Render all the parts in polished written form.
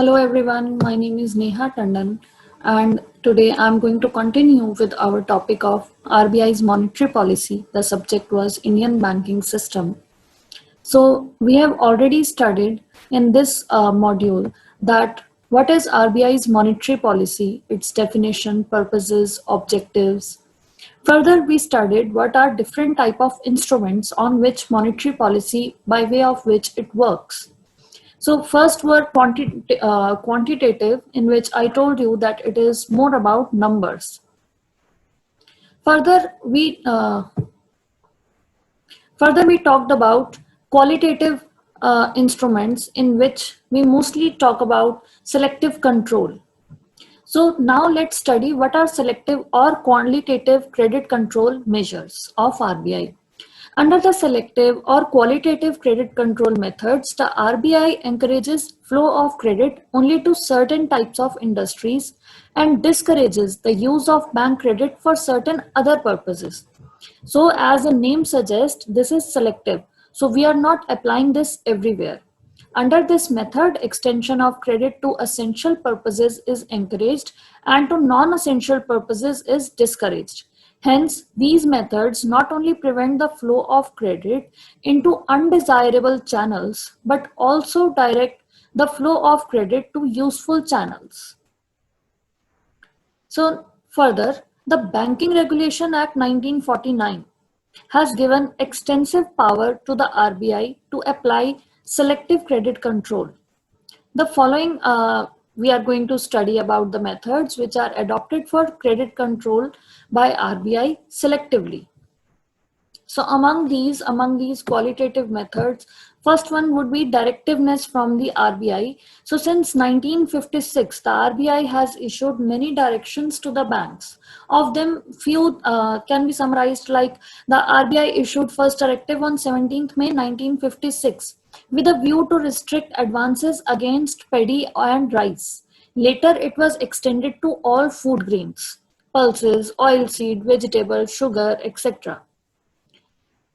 Hello everyone, my name is Neha Tandon and today I'm going to continue with our topic of RBI's monetary policy. The subject was Indian banking system. So we have already studied in this module that what is RBI's monetary policy, its definition, purposes, objectives. Further, we studied what are different type of instruments on which monetary policy by way of which it works. So first were quantitative, in which I told you that it is more about numbers. Further, we talked about qualitative instruments, in which we mostly talk about selective control. So now let's study what are selective or quantitative credit control measures of RBI. Under the selective or qualitative credit control methods, the RBI encourages flow of credit only to certain types of industries and discourages the use of bank credit for certain other purposes. So as the name suggests, this is selective. So we are not applying this everywhere. Under this method, extension of credit to essential purposes is encouraged and to non-essential purposes is discouraged. Hence, these methods not only prevent the flow of credit into undesirable channels, but also direct the flow of credit to useful channels. So further, the Banking Regulation Act 1949 has given extensive power to the RBI to apply selective credit control. The following we are going to study about the methods which are adopted for credit control by RBI selectively. So among these qualitative methods, first one would be directiveness from the RBI. So since 1956, the RBI has issued many directions to the banks. Of them, few can be summarized like the RBI issued first directive on 17th May 1956 with a view to restrict advances against paddy and rice. Later, it was extended to all food grains, pulses, oilseed, vegetables, sugar, etc.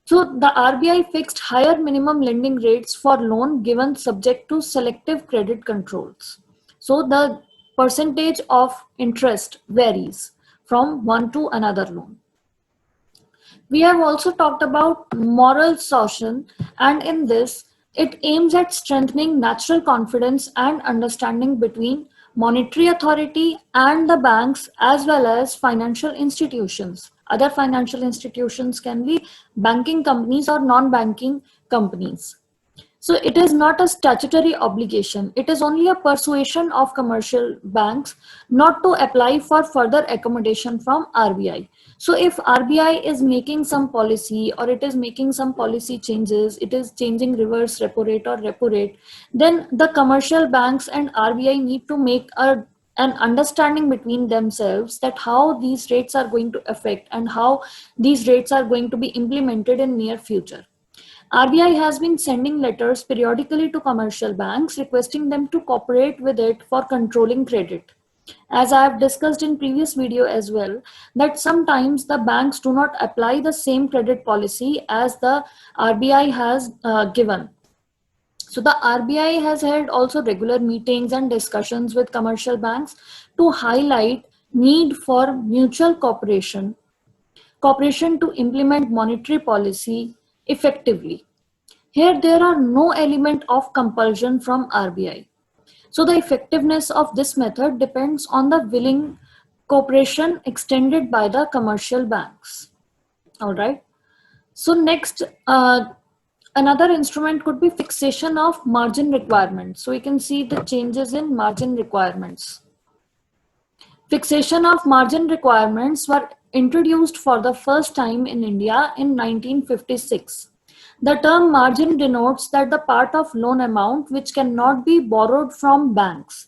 So the RBI fixed higher minimum lending rates for loan given subject to selective credit controls. So the percentage of interest varies from one to another loan. We have also talked about moral suasion, and in this, it aims at strengthening natural confidence and understanding between monetary authority and the banks as well as financial institutions. Other financial institutions can be banking companies or non-banking companies. So it is not a statutory obligation. It is only a persuasion of commercial banks not to apply for further accommodation from RBI. So if RBI is making some policy or it is making some policy changes, it is changing reverse repo rate or repo rate, then the commercial banks and RBI need to make an understanding between themselves that how these rates are going to affect and how these rates are going to be implemented in near future. RBI has been sending letters periodically to commercial banks requesting them to cooperate with it for controlling credit. As I have discussed in previous video as well, that sometimes the banks do not apply the same credit policy as the RBI has given. So the RBI has held also regular meetings and discussions with commercial banks to highlight need for mutual cooperation to implement monetary policy effectively. Here, there are no element of compulsion from RBI. So the effectiveness of this method depends on the willing cooperation extended by the commercial banks. All right. So next, another instrument could be fixation of margin requirements. So we can see the changes in margin requirements. Fixation of margin requirements were introduced for the first time in India in 1956. The term margin denotes that the part of loan amount which cannot be borrowed from banks.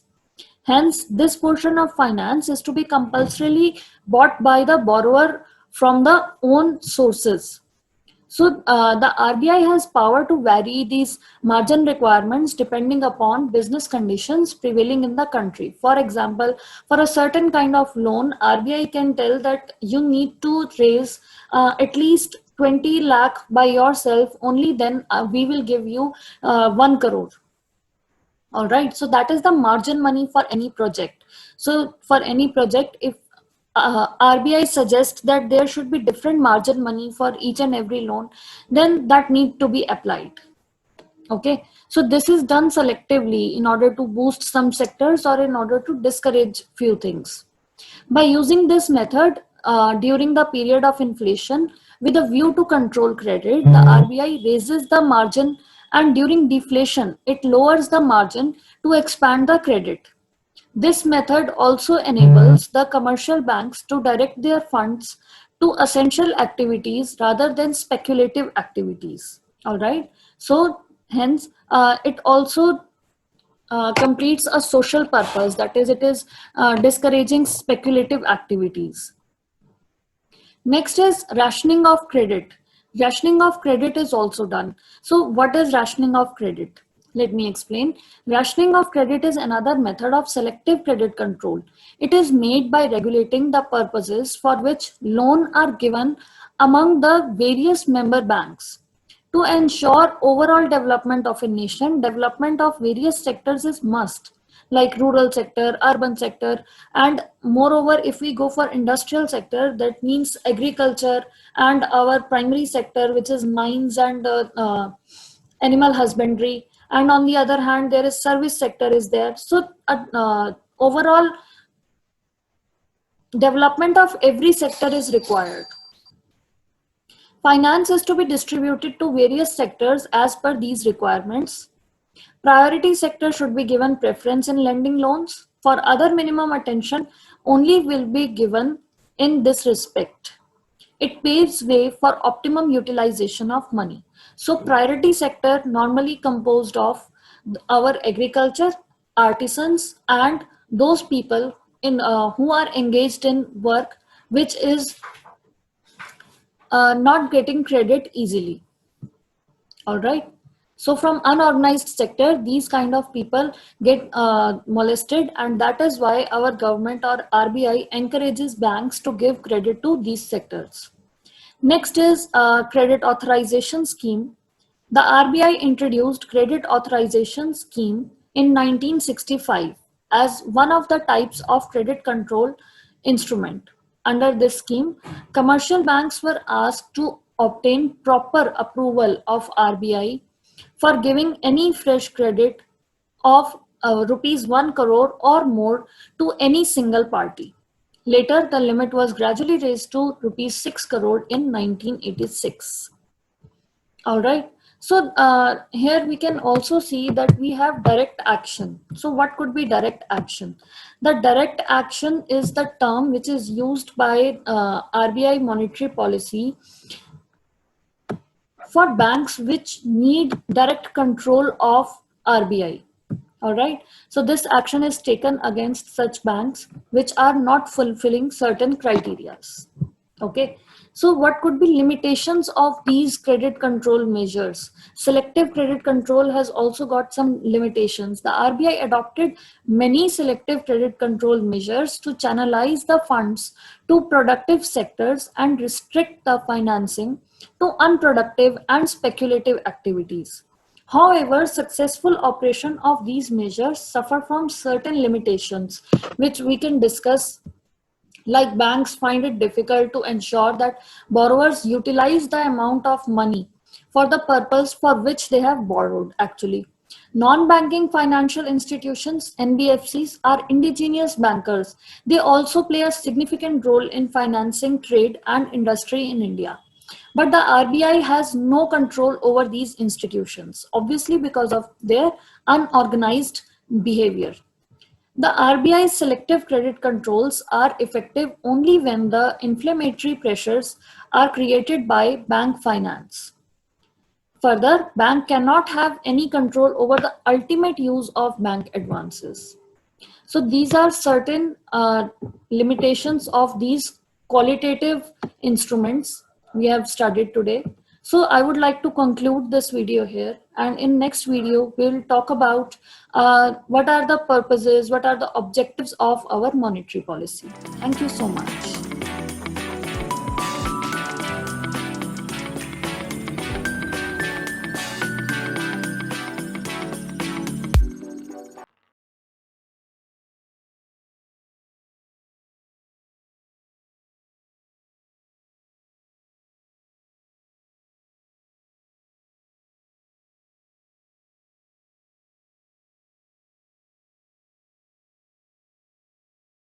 Hence, this portion of finance is to be compulsorily bought by the borrower from the own sources. So the RBI has power to vary these margin requirements depending upon business conditions prevailing in the country. For example, for a certain kind of loan, RBI can tell that you need to raise at least 20 lakh by yourself, only then we will give you 1 crore. All right, so that is the margin money for any project. So for any project, if RBI suggests that there should be different margin money for each and every loan, then that need to be applied. Okay, so this is done selectively in order to boost some sectors or in order to discourage few things. By using this method during the period of inflation with a view to control credit, the RBI raises the margin, and during deflation, it lowers the margin to expand the credit. This method also enables the commercial banks to direct their funds to essential activities rather than speculative activities. All right. So hence, it also completes a social purpose. That is, it is discouraging speculative activities. Next is rationing of credit. Rationing of credit is also done. So what is rationing of credit? Let me explain. Rationing of credit is another method of selective credit control. It is made by regulating the purposes for which loans are given among the various member banks. To ensure overall development of a nation, development of various sectors is must, like rural sector, urban sector, and moreover, if we go for industrial sector, that means agriculture and our primary sector, which is mines and animal husbandry. And on the other hand, there is service sector is there. So overall development of every sector is required. Finance is to be distributed to various sectors as per these requirements. Priority sector should be given preference in lending loans. For other, minimum attention only will be given in this respect. It paves way for optimum utilization of money. So priority sector normally composed of our agriculture, artisans, and those people in who are engaged in work which is not getting credit easily. All right. So from unorganized sector, these kind of people get molested, and that is why our government or RBI encourages banks to give credit to these sectors. Next is credit authorization scheme. The RBI introduced credit authorization scheme in 1965 as one of the types of credit control instrument. Under this scheme, commercial banks were asked to obtain proper approval of RBI for giving any fresh credit of rupees 1 crore or more to any single party. Later, the limit was gradually raised to rupees 6 crore in 1986. All right. So here we can also see that we have direct action. So what could be direct action? The direct action is the term which is used by RBI monetary policy for banks which need direct control of RBI. All right. So this action is taken against such banks which are not fulfilling certain criteria. Okay. So what could be limitations of these credit control measures? Selective credit control has also got some limitations. The RBI adopted many selective credit control measures to channelize the funds to productive sectors and restrict the financing to unproductive and speculative activities. However, successful operation of these measures suffer from certain limitations, which we can discuss, like banks find it difficult to ensure that borrowers utilize the amount of money for the purpose for which they have borrowed actually. Non-banking financial institutions, NBFCs, are indigenous bankers. They also play a significant role in financing trade and industry in India. But the RBI has no control over these institutions, obviously because of their unorganized behavior. The RBI's selective credit controls are effective only when the inflammatory pressures are created by bank finance. Further, bank cannot have any control over the ultimate use of bank advances. So these are certain limitations of these qualitative instruments we have studied today. So I would like to conclude this video here, and in next video we'll talk about what are the purposes, what are the objectives of our monetary policy. Thank you so much.